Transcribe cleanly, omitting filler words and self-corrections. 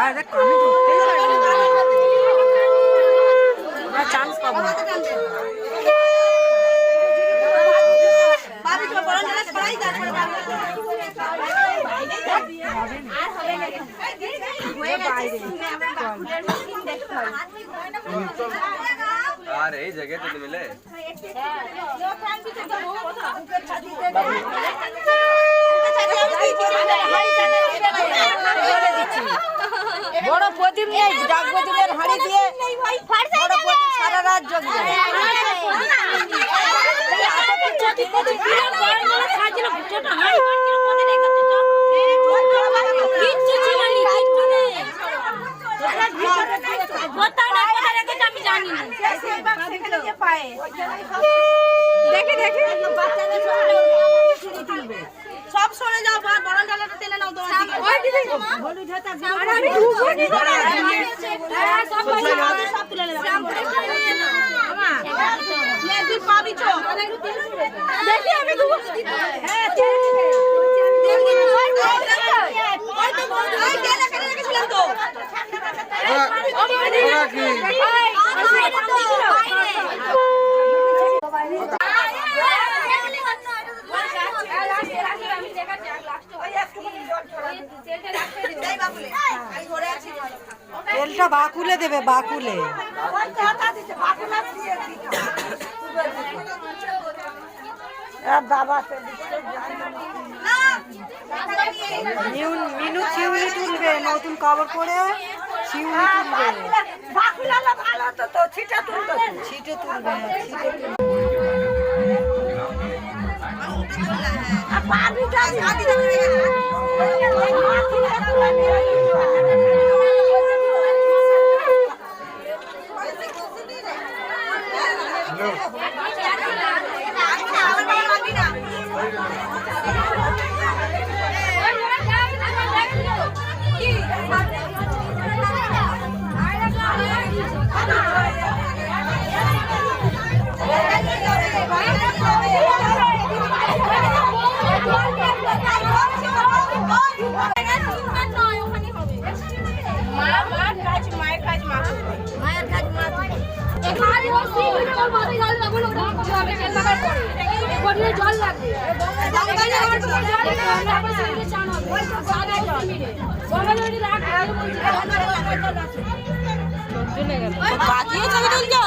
আমি ঢুকতেই পারবো চান্স পাবো না। আর এই জায়গায় তো মিলে বড় প্রদীপ নেই, জাগবদীপের হাঁড়ি দিয়ে বড় প্রদীপ সারা রাত জ্বলবে। দেখে দেখে সব সরে যাও, বরণ ডালাটা টেনে নাও তোমার দিকে। হলুদ হাতা আমি ঢুকবনি ধরে সব সব তুলে নেবে। লে তুই পাবি চ দেখি আমি ঢুকবো। হ্যাঁ দেখি ওই তো ওই গেলে কেন রেখেছিলাম তো ওরা কি তেলটা বাকুলে দেবে, বাকুলে। মিনু শিউলি তুলবে, নতুন কাপড় পরে শিউলি তুলবে, ছিটে তুলবে, ছিটে তুলবে। জল লাগবে বাকিও ছবি তুলছো।